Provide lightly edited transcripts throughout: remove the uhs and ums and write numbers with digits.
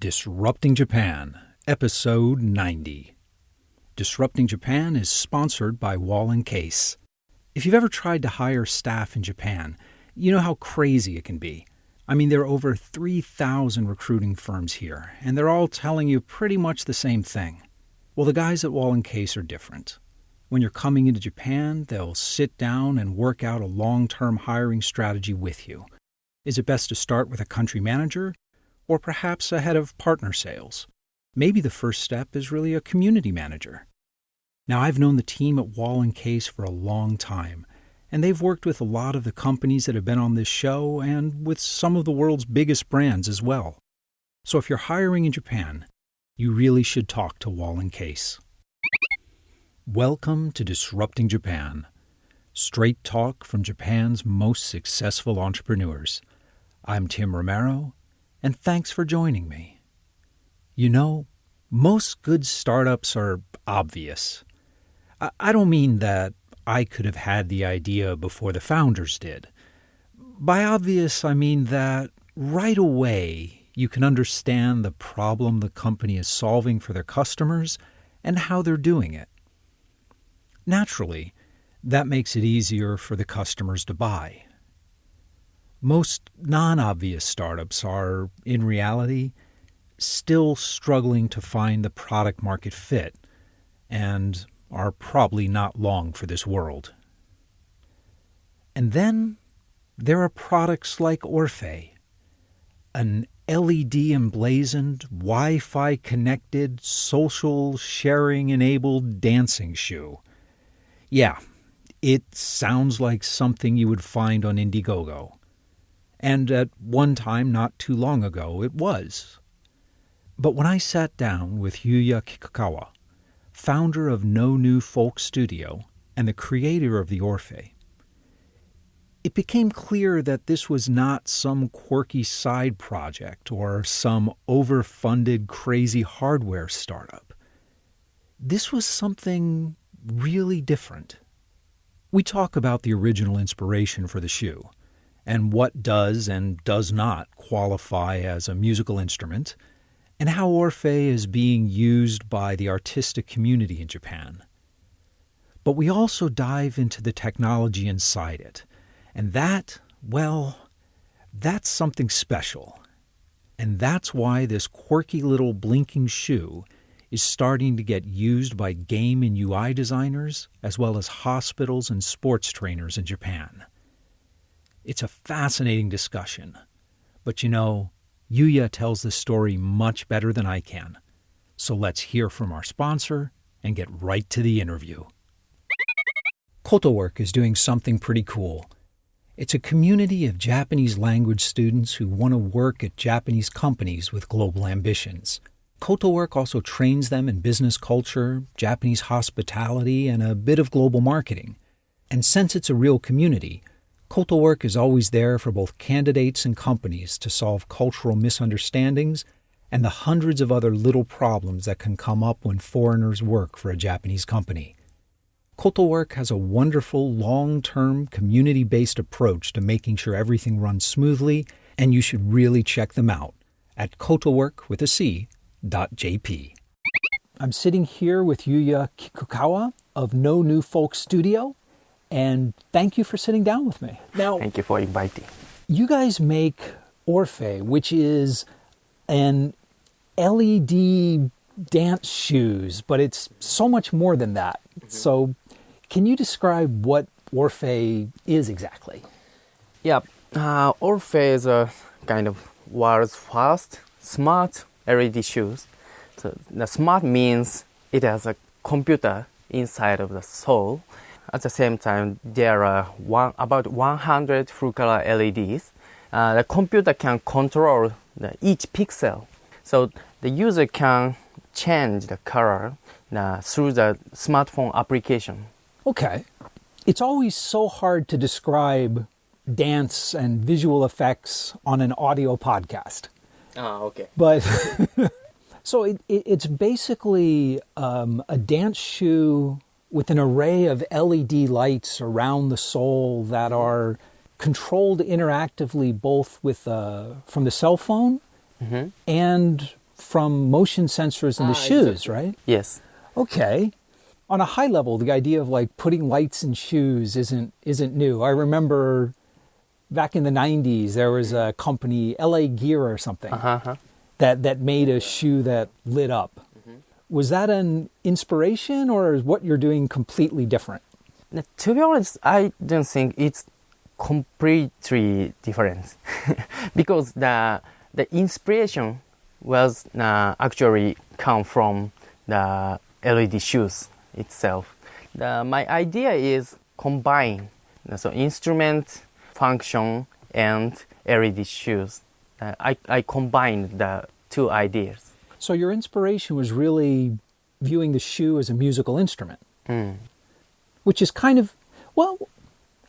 Disrupting Japan, Episode 90. Disrupting Japan is sponsored by Wall & Case. If you've ever tried to hire staff in Japan, you know how crazy it can be. I mean, there are over 3,000 recruiting firms here, and they're all telling you pretty much the same thing. Well, the guys at Wall & Case are different. When you're coming into Japan, they'll sit down and work out a long-term hiring strategy with you. Is it best to start with a country manager, or perhaps a head of partner sales? Maybe the first step is really a community manager. Now, I've known the team at Wall & Case for a long time, and they've worked with a lot of the companies that have been on this show and with some of the world's biggest brands as well. So if you're hiring in Japan, you really should talk to Wall & Case. Welcome to Disrupting Japan, straight talk from Japan's most successful entrepreneurs. I'm Tim Romero, and thanks for joining me. You know, most good startups are obvious. I don't mean that I could have had the idea before the founders did. By obvious, I mean that right away you can understand the problem the company is solving for their customers and how they're doing it. Naturally, that makes it easier for the customers to buy. Most non-obvious startups are, in reality, still struggling to find the product-market fit and are probably not long for this world. And then there are products like Orphe, an LED-emblazoned, Wi-Fi connected, social sharing-enabled dancing shoe. Yeah, it sounds like something you would find on Indiegogo. And at one time, not too long ago, it was. But when I sat down with Yuya Kikukawa, founder of No New Folk Studio and the creator of the Orphe, it became clear that this was not some quirky side project or some overfunded crazy hardware startup. This was something really different. We talk about the original inspiration for the shoe, and what does and does not qualify as a musical instrument, and how Orphe is being used by the artistic community in Japan. But we also dive into the technology inside it, and that, well, that's something special. And that's why this quirky little blinking shoe is starting to get used by game and UI designers, as well as hospitals and sports trainers in Japan. It's a fascinating discussion, but you know, Yuya tells the story much better than I can. So let's hear from our sponsor and get right to the interview. KotoWork is doing something pretty cool. It's a community of Japanese language students who want to work at Japanese companies with global ambitions. KotoWork also trains them in business culture, Japanese hospitality, and a bit of global marketing. And since it's a real community, KotoWork is always there for both candidates and companies to solve cultural misunderstandings and the hundreds of other little problems that can come up when foreigners work for a Japanese company. KotoWork has a wonderful, long-term, community-based approach to making sure everything runs smoothly, and you should really check them out at kotowork.jp. I'm sitting here with Yuya Kikukawa of No New Folk Studio, and thank you for sitting down with me. Now, thank you for inviting. You guys make Orphe, which is an LED dance shoes, but it's so much more than that. Mm-hmm. So can you describe what Orphe is exactly? Yeah, Orphe is a kind of world's first smart LED shoes. So the smart means it has a computer inside of the sole. At the same time, there are about 100 full-color LEDs. The computer can control each pixel. So the user can change the color through the smartphone application. Okay. It's always so hard to describe dance and visual effects on an audio podcast. Okay. But so it's basically a dance shoe with an array of LED lights around the sole that are controlled interactively both with from the cell phone and from motion sensors in the shoes, right? Yes. Okay. On a high level, the idea of like putting lights in shoes isn't new. I remember back in the 90s, there was a company, LA Gear or something, that made a shoe that lit up. Was that an inspiration, or is what you're doing completely different? To be honest, I don't think it's completely different because the inspiration was actually come from the LED shoes itself. My idea is combine so instrument, function, and LED shoes. I combined the two ideas. So your inspiration was really viewing the shoe as a musical instrument, which is kind of, well,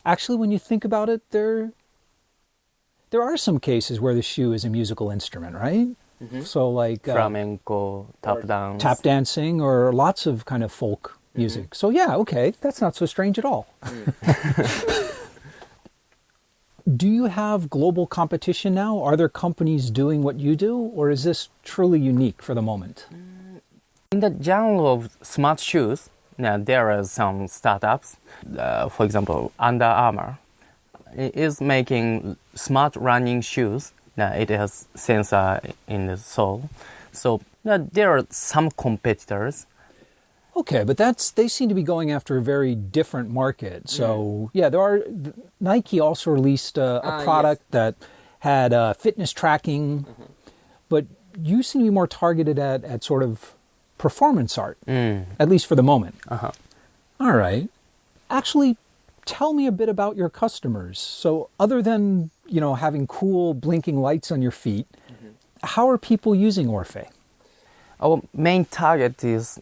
actually, when you think about it, there are some cases where the shoe is a musical instrument, right? So like flamenco, tap dancing, or lots of kind of folk music. So yeah, okay, that's not so strange at all. Do you have global competition now? Are there companies doing what you do, or is this truly unique for the moment? In the genre of smart shoes, there are some startups. For example, Under Armour is making smart running shoes. It has sensor in the sole. So there are some competitors. Okay, but they seem to be going after a very different market. So yeah, Nike also released a product that had fitness tracking, but you seem to be more targeted at sort of performance art, at least for the moment. All right. Actually, tell me a bit about your customers. So other than, having cool blinking lights on your feet, how are people using Orphe? Our main target is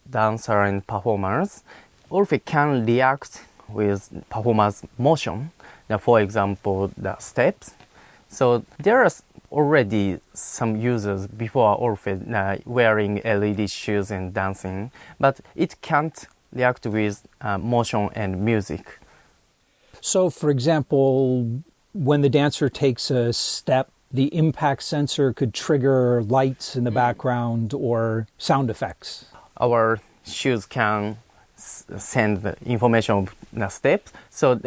dancer and performers. Orphe can react with performers' motion. For example, the steps. So there are already some users before Orphe wearing LED shoes and dancing, but it can't react with motion and music. So, for example, when the dancer takes a step, the impact sensor could trigger lights in the background or sound effects. Our shoes can send the information of the steps. So,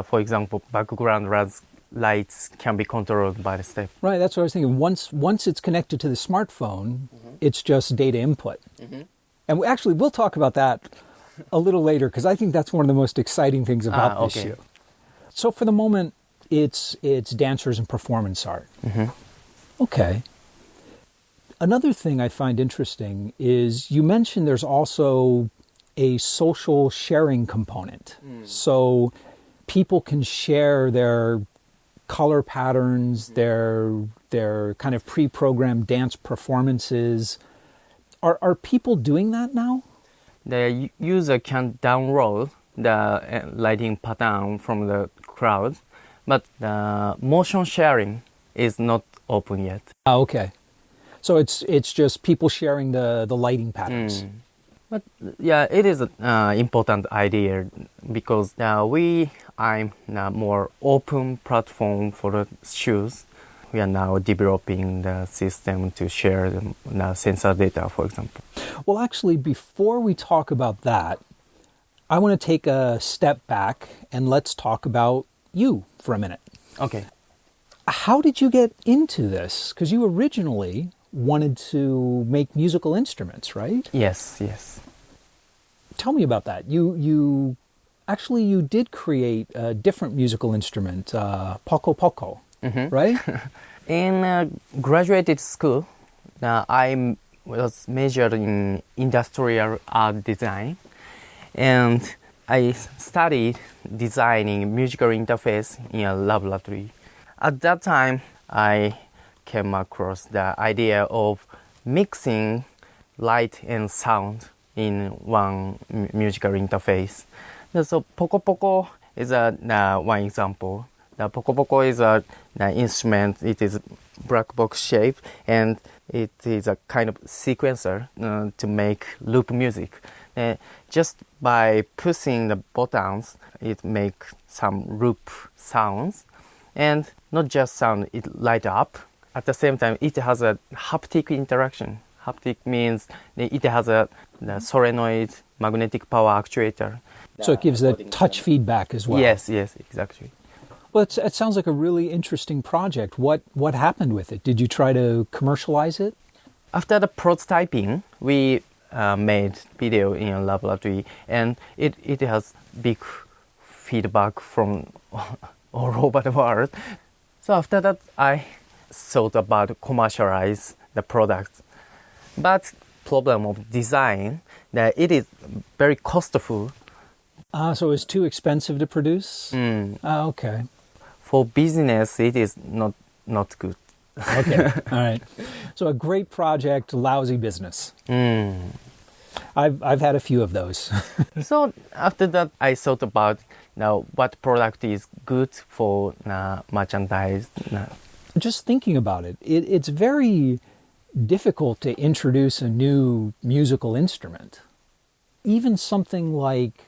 for example, background lights can be controlled by the step. Right, that's what I was thinking. Once it's connected to the smartphone, it's just data input. And we'll talk about that a little later, because I think that's one of the most exciting things about this shoe. So for the moment, it's dancers and performance art. Okay. Another thing I find interesting is you mentioned there's also a social sharing component. So people can share their color patterns, their kind of pre-programmed dance performances. Are people doing that now? The user can download the lighting pattern from the crowd, but the motion sharing is not open yet. Okay. So it's just people sharing the lighting patterns. But yeah, it is an important idea because I'm a more open platform for the shoes. We are now developing the system to share the sensor data, for example. Well, actually, before we talk about that, I want to take a step back and let's talk about you for a minute. Okay. How did you get into this? Because you originally wanted to make musical instruments, right? Yes. Tell me about that. You did create a different musical instrument, Poco Poco, right? In graduated school, I was majored in industrial art design, and I studied designing musical interface in a laboratory. At that time, I came across the idea of mixing light and sound in one musical interface. So Poco Poco is one example. The Poco Poco is an instrument. It is black box shape, and it is a kind of sequencer to make loop music. Just by pushing the buttons, it makes some loop sounds, and not just sound. It light up at the same time, it has a haptic interaction. Haptic means it has the solenoid magnetic power actuator. So it gives the touch feedback as well. Yes, exactly. Well, it sounds like a really interesting project. What happened with it? Did you try to commercialize it? After the prototyping, we made video in a laboratory, and it has big feedback from all over the world. So after that, I thought about commercialize the product. But problem of design, that it is very costful. So it's too expensive to produce? Okay. For business, it is not good. Okay, all right. So a great project, lousy business. I've had a few of those. So after that, I thought about now what product is good for merchandise. Just thinking about it, it's very difficult to introduce a new musical instrument. Even something like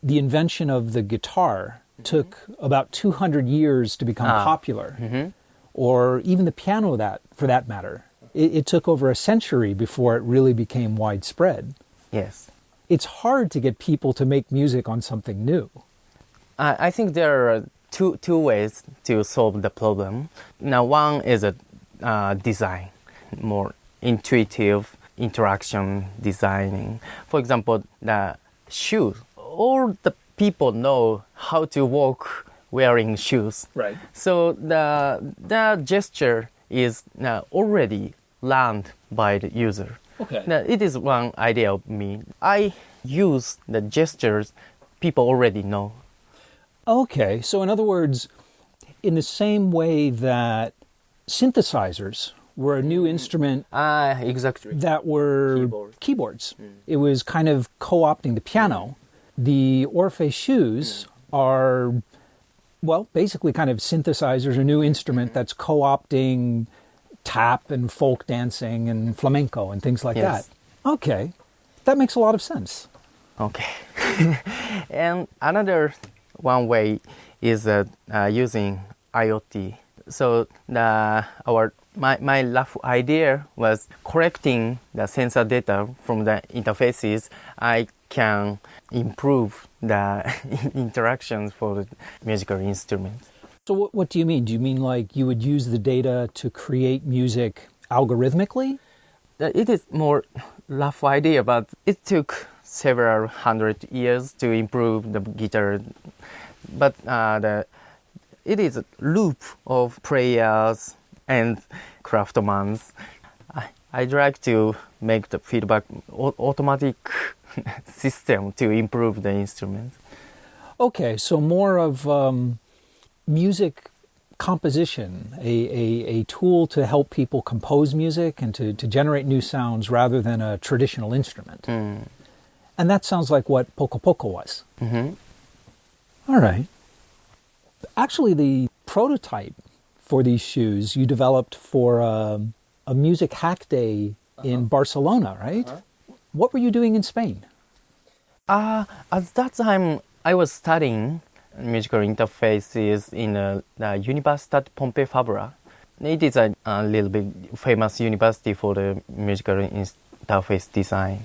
the invention of the guitar took about 200 years to become popular. Or even the piano, for that matter. It took over a century before it really became widespread. Yes. It's hard to get people to make music on something new. I think there are two ways to solve the problem. Now, one is a design, more intuitive interaction designing. For example, the shoes. All the people know how to walk wearing shoes. Right. So the gesture is already learned by the user. Okay. Now, it is one idea of me. I use the gestures people already know. Okay, so in other words, in the same way that synthesizers were a new instrument Exactly. that were keyboards. It was kind of co-opting the piano. The Orphe shoes are, well, basically kind of synthesizers, a new instrument that's co-opting tap and folk dancing and flamenco and things like that. Okay, that makes a lot of sense. Okay. And another one way is using IoT. So my rough idea was collecting the sensor data from the interfaces. I can improve the interactions for the musical instruments. So what do you mean? Do you mean like you would use the data to create music algorithmically? It is more rough idea, but it took several hundred years to improve the guitar. But it is a loop of players and craftsmen. I'd like to make the feedback automatic system to improve the instrument. Okay, so more of music composition, a tool to help people compose music and to generate new sounds rather than a traditional instrument. And that sounds like what Poco Poco was. All right. Actually, the prototype for these shoes you developed for a music hack day in Barcelona, right? What were you doing in Spain? At that time, I was studying musical interfaces in the Universitat Pompeu Fabra. It is a little bit famous university for the musical interface design.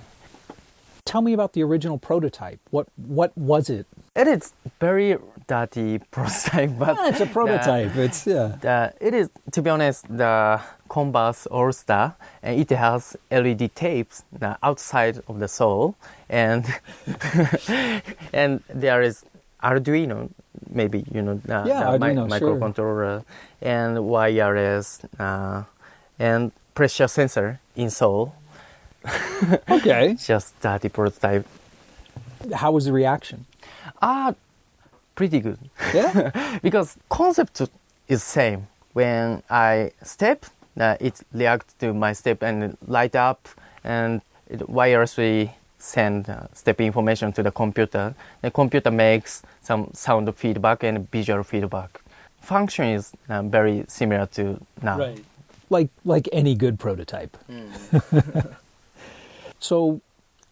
Tell me about the original prototype. What was it? It is very dirty prototype, but it's a prototype. It is, to be honest, the Converse All-Star, and it has LED tapes outside of the sole, and and there is Arduino, maybe Arduino, microcontroller, and wireless, and pressure sensor in sole. Okay. Just dirty prototype. How was the reaction? Pretty good. Yeah? Because concept is same. When I step, it reacts to my step and light up, and it wirelessly send step information to the computer. The computer makes some sound feedback and visual feedback. Function is very similar to now. Right. Like any good prototype. So,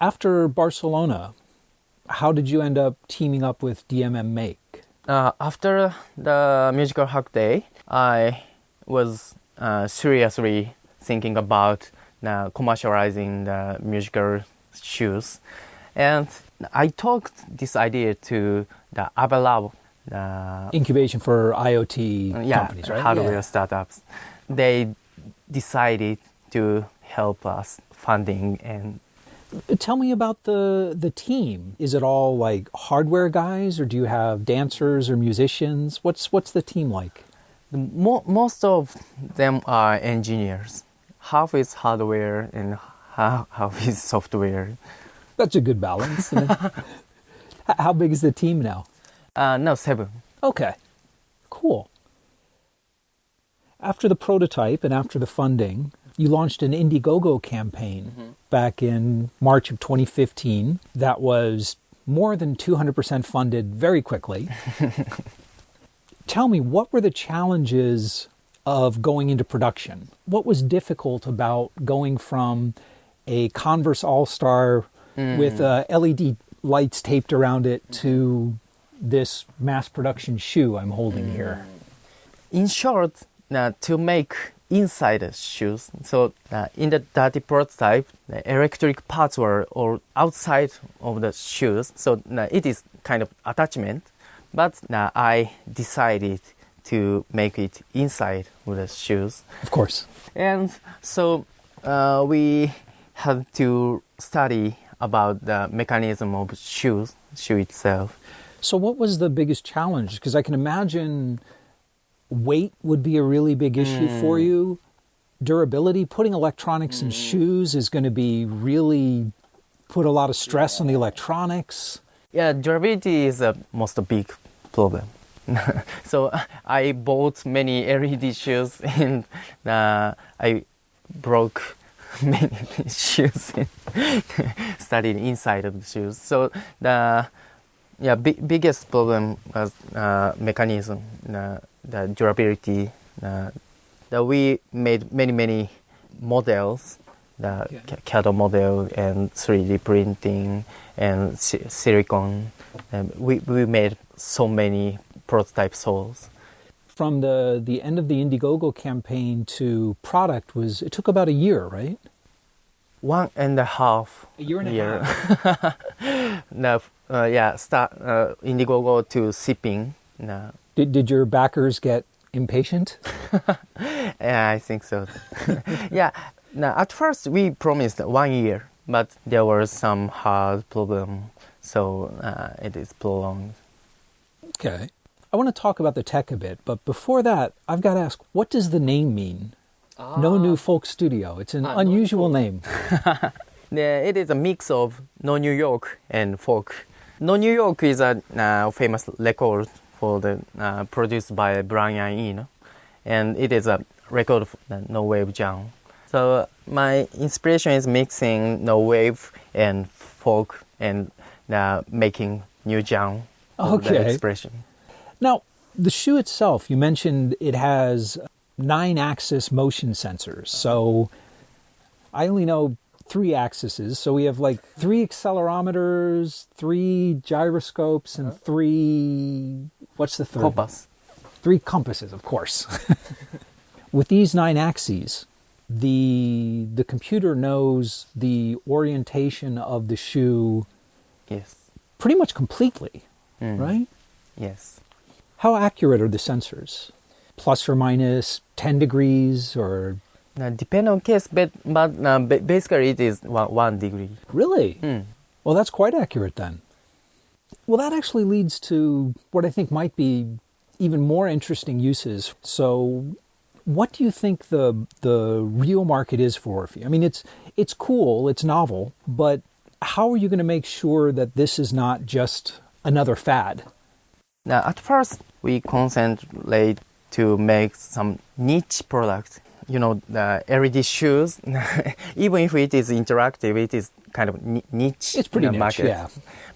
after Barcelona, how did you end up teaming up with DMM Make? After the musical hack day, I was seriously thinking about commercializing the musical shoes. And I took this idea to the Avalab, the Incubation for IoT companies, right? hardware startups. They decided to help us funding. And tell me about the team. Is it all like hardware guys, or do you have dancers or musicians? What's the team like? Most of them are engineers. Half is hardware and half is software. That's a good balance. How big is the team now? No, 7. Okay, cool. After the prototype and after the funding, you launched an Indiegogo campaign back in March of 2015 that was more than 200% funded very quickly. Tell me, what were the challenges of going into production? What was difficult about going from a Converse All-Star with LED lights taped around it to this mass production shoe I'm holding here? In short, to make inside the shoes, so in the dirty prototype, the electric parts were all outside of the shoes, so it is kind of attachment, but I decided to make it inside of the shoes. Of course. And so we had to study about the mechanism of shoe itself. So what was the biggest challenge? Because I can imagine weight would be a really big issue for you. Durability, putting electronics in shoes is going to be really put a lot of stress on the electronics. Yeah, durability is the most big problem. So I bought many LED shoes and I broke many shoes and studied inside of the shoes. So the biggest problem was mechanism, the durability. That we made many models, the CAD model and 3D printing and silicon. And we made so many prototype soles. From the end of the Indiegogo campaign to product it took about a year, right? 1.5 A year and a half. Indiegogo to shipping. Did your backers get impatient? Yeah, I think so. Yeah. Now, at first we promised 1 year, but there was some hard problem, so it is prolonged. Okay. I want to talk about the tech a bit, but before that, I've got to ask, what does the name mean? No New Folk Studio. It's an unusual name. It is a mix of No New York and folk. No New York is a famous record for the produced by Brian Eno, and it is a record of no wave genre. So my inspiration is mixing no wave and folk and making new genre of the expression. Now, the shoe itself, you mentioned it has 9-axis motion sensors. So I only know 3 axes. So we have like 3 accelerometers, 3 gyroscopes, and 3... What's the third? Compass. 3 compasses, of course. With these 9 axes, the computer knows the orientation of the shoe pretty much completely, right? Yes. How accurate are the sensors? Plus or minus 10 degrees or... Depend on case, but basically it is 1 degree. Really? Well, that's quite accurate then. Well, that actually leads to what I think might be even more interesting uses. So what do you think the real market is for Orphe? I mean, it's cool, it's novel, but how are you going to make sure that this is not just another fad? Now, at first, we concentrate to make some niche product. You know, the LED shoes, even if it is interactive, it is kind of niche. It's pretty in the niche, market. yeah.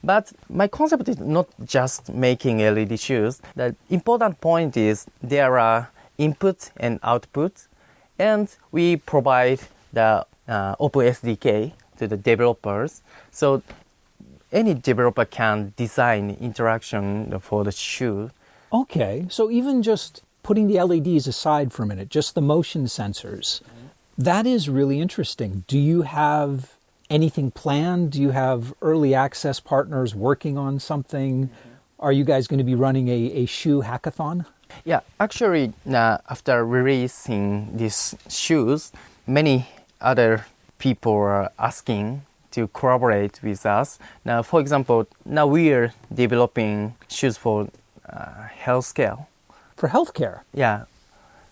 But my concept is not just making LED shoes. The important point is there are input and output, and we provide the open SDK to the developers. So any developer can design interaction for the shoe. Okay, so even just putting the LEDs aside for a minute, just the motion sensors, that is really interesting. Do you have anything planned? Do you have early access partners working on something? Are you guys going to be running a shoe hackathon? Yeah, actually, after releasing these shoes, many other people are asking to collaborate with us. Now, for example, now we are developing shoes for healthcare. For healthcare? Yeah.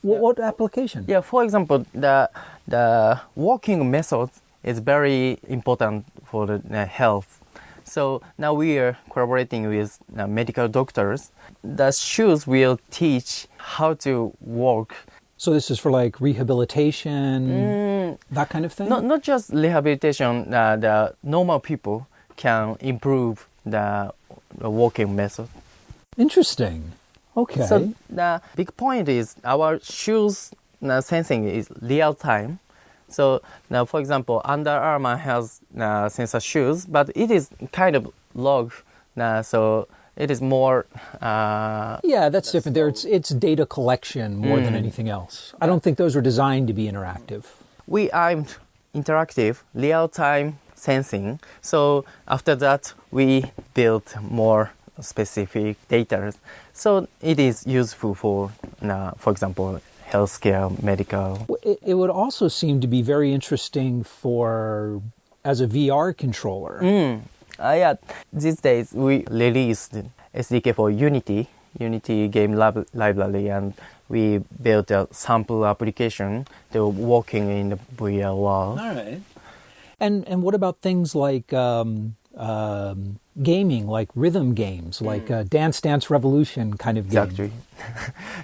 What application? Yeah, for example, the walking method is very important for the health. So now we are collaborating with medical doctors. The shoes will teach how to walk. So this is for like rehabilitation, that kind of thing? Not just rehabilitation. The normal people can improve the walking method. Interesting. Okay. So the big point is our shoes sensing is real time. So now, for example, Under Armour has sensor shoes, but it is kind of log. So it is more. Yeah, that's different. There, it's data collection more than anything else. I don't think those were designed to be interactive. We aimed interactive, real time sensing. So after that, we built more specific data. So it is useful for example, healthcare, medical. It would also seem to be very interesting for as a VR controller. Yeah, these days we released SDK for Unity game library, and we built a sample application to working in the VR world. All right. And what about things like gaming, like rhythm games, like Dance Dance Revolution kind of game? Exactly.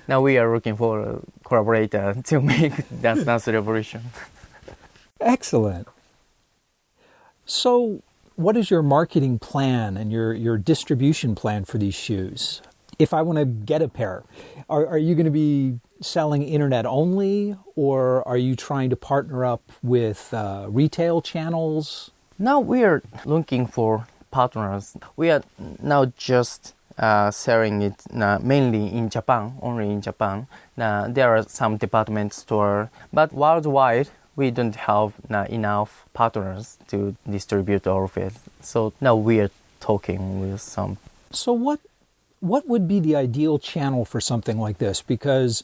Now we are looking for a collaborator to make Dance Dance Revolution. Excellent. So what is your marketing plan and your distribution plan for these shoes? If I want to get a pair, are you going to be selling internet only, or are you trying to partner up with retail channels? Now we are looking for partners. We are now just selling it mainly in Japan, only in Japan. There are some department stores, but worldwide we don't have enough partners to distribute Orphe. So now we are talking with some. So what would be the ideal channel for something like this? Because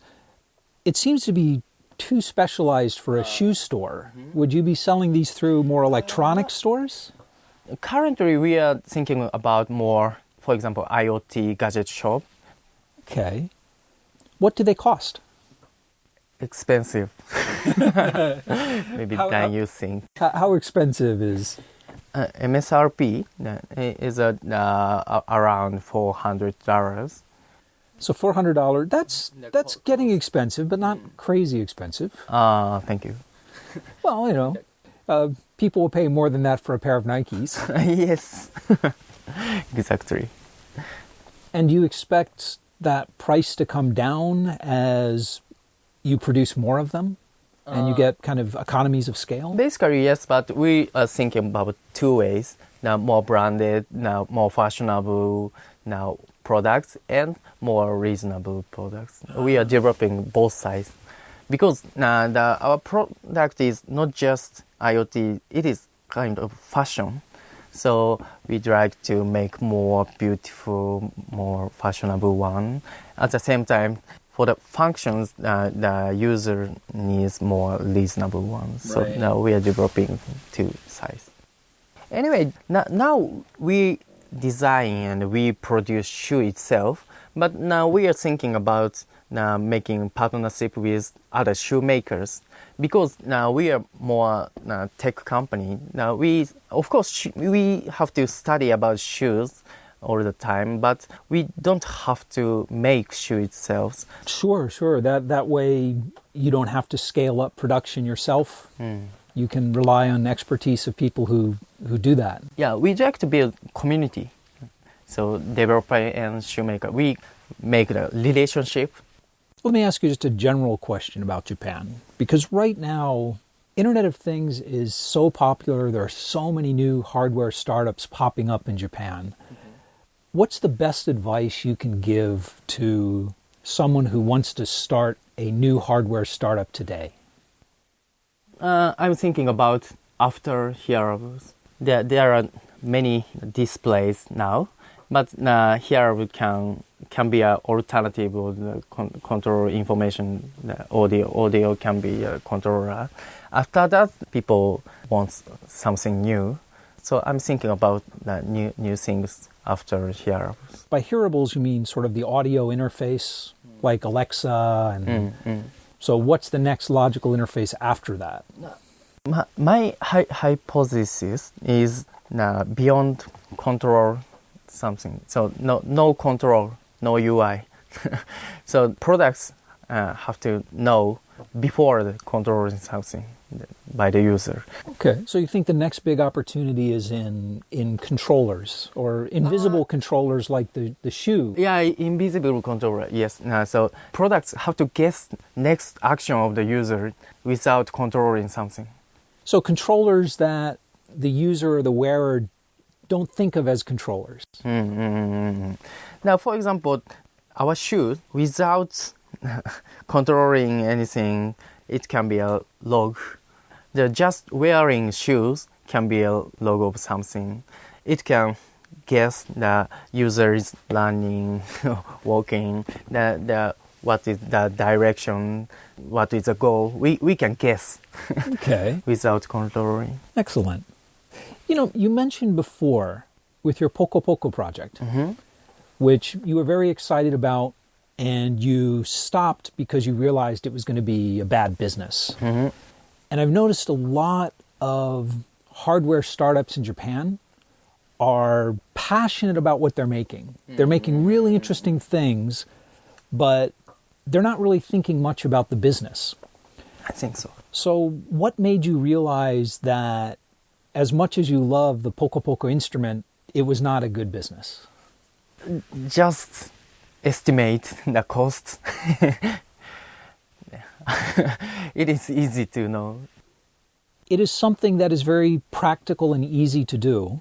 it seems to be too specialized for a shoe store. Would you be selling these through more electronic stores? Currently, we are thinking about more, for example, IoT gadget shop. Okay. What do they cost? Expensive. Maybe than you think. How expensive is? MSRP is around $400. So $400. That's getting expensive, but not crazy expensive. Thank you. Well, people will pay more than that for a pair of Nikes. Yes, exactly. And do you expect that price to come down as you produce more of them? And you get kind of economies of scale? Basically, yes, but we are thinking about two ways. Now, more branded, now more fashionable, now products, and more reasonable products. We are developing both sides. Because our product is not just IoT, it is kind of fashion. So we'd like to make more beautiful, more fashionable one. At the same time, for the functions, the user needs more reasonable ones. So now we are developing two sides. Anyway, now we design and we produce shoe itself, but now we are thinking about making partnership with other shoemakers, because now we are more tech company. Now we have to study about shoes all the time, but we don't have to make shoe itself. Sure. That way you don't have to scale up production yourself. You can rely on expertise of people who do that. Yeah, we like to build community. So developer and shoemaker, we make the relationship. Let me ask you just a general question about Japan, because right now Internet of Things is so popular. There are so many new hardware startups popping up in Japan. What's the best advice you can give to someone who wants to start a new hardware startup today? I'm thinking about after hearables. There are many displays now, but hearable can be an alternative of the control information. The audio can be a controller. After that, people want something new. So I'm thinking about the new things after hearables. By hearables, you mean sort of the audio interface, like Alexa? So what's the next logical interface after that? My hypothesis is beyond control something. So no control, no UI. So products have to know before the controlling something by the user. Okay, so you think the next big opportunity is in controllers or invisible controllers like the shoe? Yeah, invisible controller, yes. So products have to guess next action of the user without controlling something. So controllers that the user or the wearer don't think of as controllers. Now, for example, our shoe, without controlling anything, it can be a log. Just wearing shoes can be a log of something. It can guess the user is running, walking, what is the direction, what is the goal. We can guess without controlling. Excellent. You mentioned before with your Poco Poco project, which you were very excited about, and you stopped because you realized it was going to be a bad business. And I've noticed a lot of hardware startups in Japan are passionate about what they're making. They're making really interesting things, but they're not really thinking much about the business. I think so. So what made you realize that as much as you love the Poco Poco instrument, it was not a good business? Just estimate the costs. It is easy to know. It is something that is very practical and easy to do,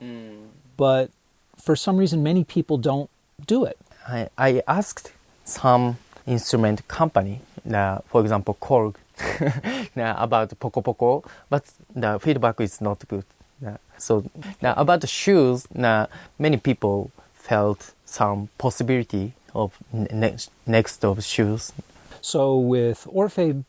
but for some reason many people don't do it. I asked some instrument company, for example Korg, about Poco Poco, but the feedback is not good. So about the shoes, many people felt some possibility of next of shoes. So with Orphe,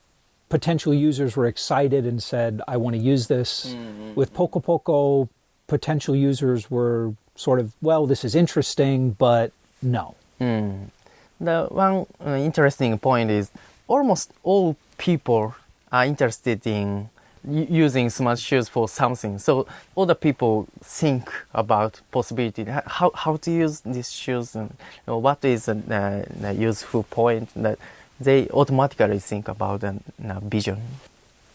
potential users were excited and said, I want to use this. With Poco Poco, potential users were sort of, well, this is interesting, but no. The one interesting point is almost all people are interested in using smart shoes for something. So all the people think about possibility, how to use these shoes, and what is the useful point, that they automatically think about the vision.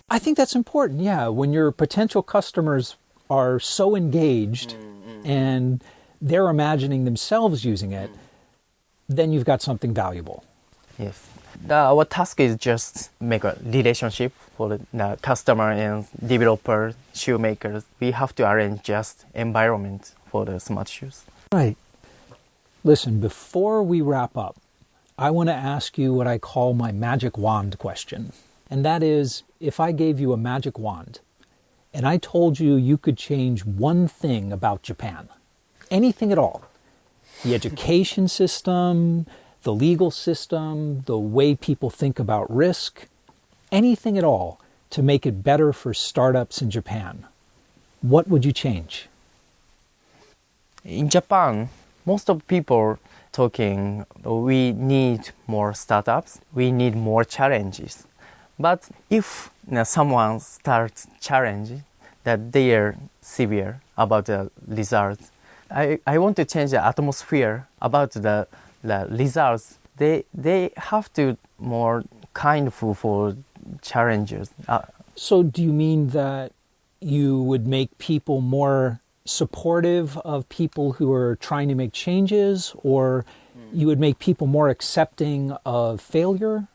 I think that's important, yeah. When your potential customers are so engaged and they're imagining themselves using it, then you've got something valuable. Yes. Our task is just make a relationship for the customer and developer, shoemakers. We have to arrange just environment for the smart shoes. Right. Listen, before we wrap up, I want to ask you what I call my magic wand question. And that is, if I gave you a magic wand and I told you you could change one thing about Japan, anything at all, the education system, the legal system, the way people think about risk, anything at all to make it better for startups in Japan, what would you change? In Japan, most of people talking, we need more startups, we need more challenges. But if someone starts challenging that they are severe about the results, I want to change the atmosphere about the results. They have to more kindful for challenges. So do you mean that you would make people more supportive of people who are trying to make changes, or you would make people more accepting of failure?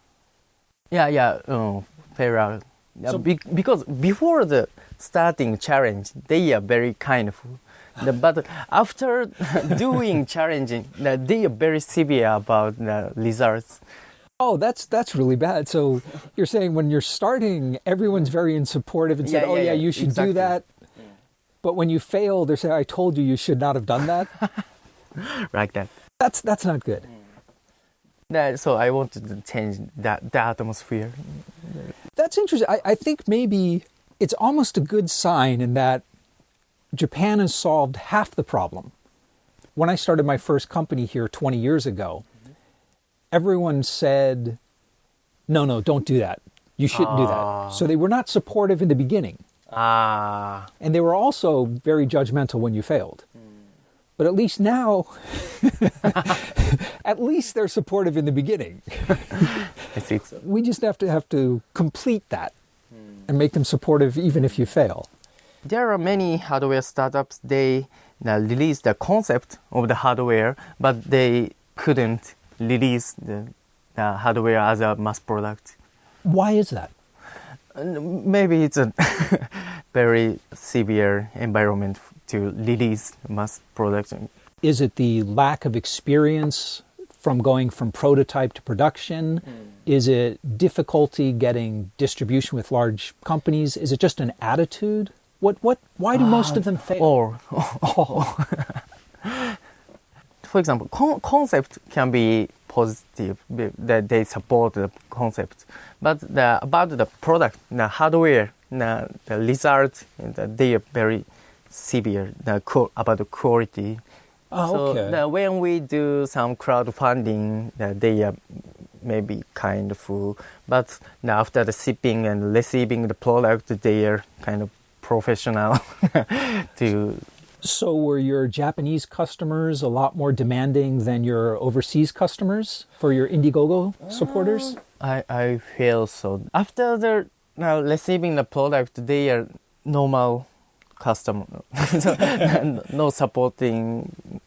Failure. So, because before the starting challenge, they are very kindful. But after doing challenging, they are very severe about the results. Oh, that's really bad. So you're saying when you're starting, everyone's very supportive and said, "Oh yeah, you should do that." But when you fail, they say, "I told you you should not have done that." Like that. That's not good. So I wanted to change the atmosphere. That's interesting. I think maybe it's almost a good sign in that Japan has solved half the problem. When I started my first company here 20 years ago, everyone said, no, don't do that. You shouldn't do that. So they were not supportive in the beginning. And they were also very judgmental when you failed. But at least now, at least they're supportive in the beginning. I think so. We just have to complete that and make them supportive even if you fail. There are many hardware startups, they release the concept of the hardware, but they couldn't release the hardware as a mass product. Why is that? Maybe it's a very severe environment to release mass production. Is it the lack of experience from going from prototype to production? Is it difficulty getting distribution with large companies? Is it just an attitude? Why do most of them fail? For example, concept can be positive, that they support the concept, but about the product, the hardware, the result, they are very severe about the quality. So when we do some crowdfunding, they are maybe kind of full, but after the shipping and receiving the product, they are kind of professional. So were your Japanese customers a lot more demanding than your overseas customers for your Indiegogo supporters? I feel so. After the receiving the product, they are normal customer, no supporting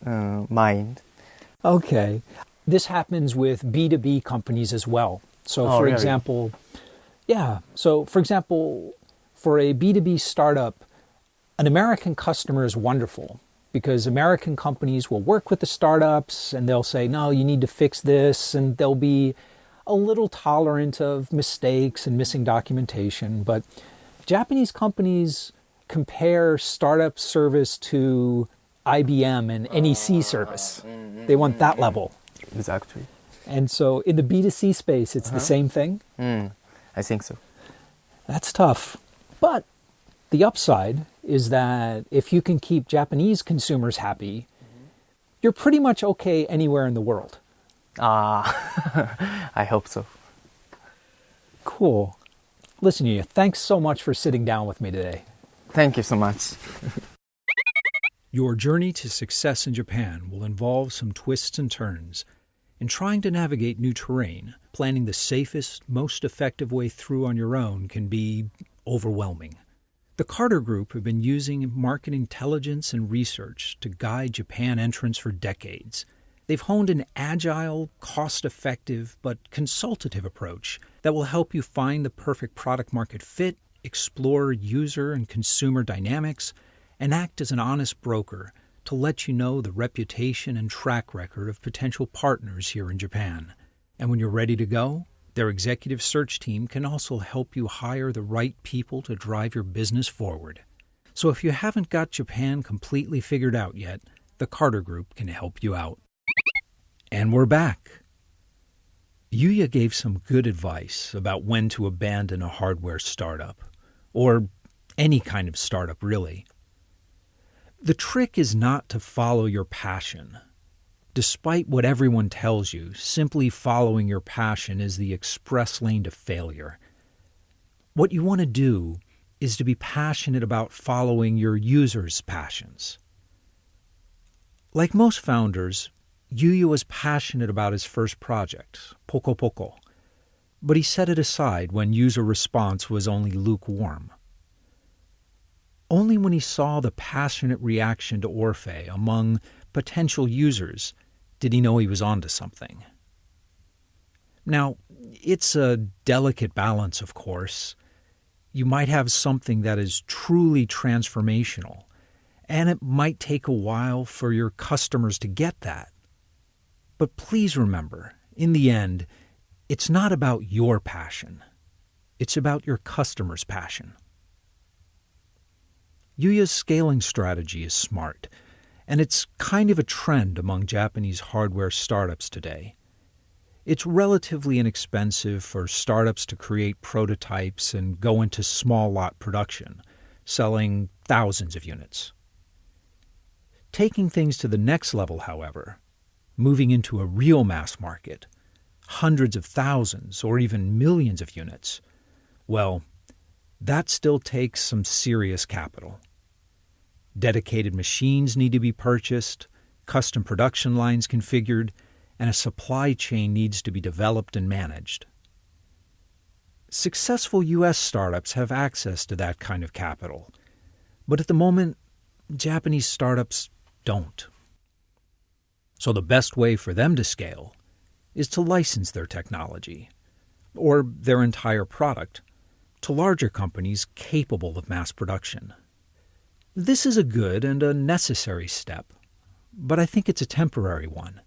mind. Okay. This happens with B2B companies as well. So for example, for a B2B startup, an American customer is wonderful because American companies will work with the startups and they'll say, no, you need to fix this, and they'll be a little tolerant of mistakes and missing documentation. But Japanese companies compare startup service to IBM and NEC service. They want that level. Exactly. And so in the B2C space, it's the same thing? I think so. That's tough. But the upside is that if you can keep Japanese consumers happy, you're pretty much okay anywhere in the world. I hope so. Cool. Listen, Yuya, thanks so much for sitting down with me today. Thank you so much. Your journey to success in Japan will involve some twists and turns. In trying to navigate new terrain, planning the safest, most effective way through on your own can be overwhelming. The Carter Group have been using market intelligence and research to guide Japan entrants for decades. They've honed an agile, cost-effective, but consultative approach that will help you find the perfect product-market fit, explore user and consumer dynamics, and act as an honest broker to let you know the reputation and track record of potential partners here in Japan. And when you're ready to go, their executive search team can also help you hire the right people to drive your business forward. So if you haven't got Japan completely figured out yet, the Carter Group can help you out. And we're back. Yuya gave some good advice about when to abandon a hardware startup, or any kind of startup, really. The trick is not to follow your passion. Despite what everyone tells you, simply following your passion is the express lane to failure. What you want to do is to be passionate about following your users' passions. Like most founders, Yuya was passionate about his first project, Poco Poco, but he set it aside when user response was only lukewarm. Only when he saw the passionate reaction to Orphe among potential users did he know he was onto something. Now, it's a delicate balance, of course. You might have something that is truly transformational, and it might take a while for your customers to get that. But please remember, in the end, It's not about your passion. It's about your customer's passion. Yuya's scaling strategy is smart, and it's kind of a trend among Japanese hardware startups today. It's relatively inexpensive for startups to create prototypes and go into small lot production, selling thousands of units. Taking things to the next level, however, moving into a real mass market, hundreds of thousands or even millions of units, well, that still takes some serious capital. Dedicated machines need to be purchased, custom production lines configured, and a supply chain needs to be developed and managed. Successful U.S. startups have access to that kind of capital, but at the moment, Japanese startups don't. So the best way for them to scale is to license their technology, or their entire product, to larger companies capable of mass production. This is a good and a necessary step, but I think it's a temporary one.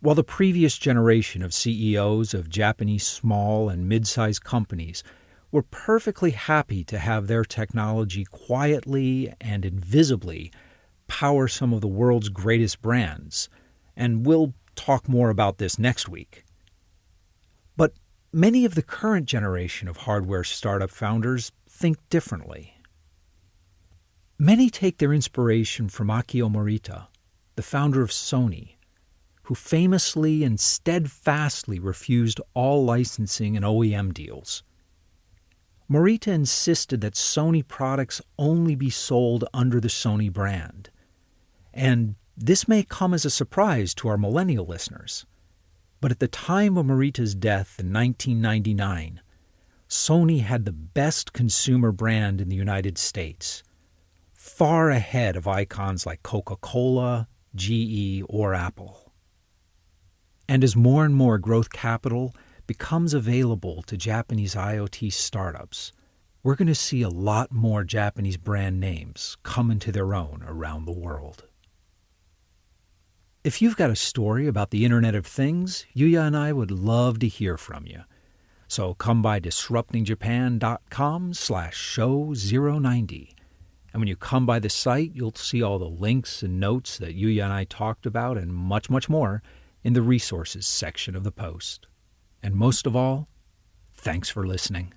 While the previous generation of CEOs of Japanese small and mid-sized companies were perfectly happy to have their technology quietly and invisibly power some of the world's greatest brands, and we'll talk more about this next week. But many of the current generation of hardware startup founders think differently. Many take their inspiration from Akio Morita, the founder of Sony, who famously and steadfastly refused all licensing and OEM deals. Morita insisted that Sony products only be sold under the Sony brand. And this may come as a surprise to our millennial listeners, but at the time of Morita's death in 1999, Sony had the best consumer brand in the United States, far ahead of icons like Coca-Cola, GE, or Apple. And as more and more growth capital becomes available to Japanese IoT startups, we're going to see a lot more Japanese brand names come into their own around the world. If you've got a story about the Internet of Things, Yuya and I would love to hear from you. So come by disruptingjapan.com/show090. And when you come by the site, you'll see all the links and notes that Yuya and I talked about and much, much more in the resources section of the post. And most of all, thanks for listening.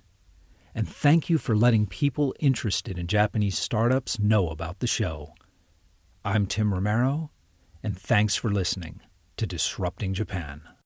And thank you for letting people interested in Japanese startups know about the show. I'm Tim Romero, and thanks for listening to Disrupting Japan.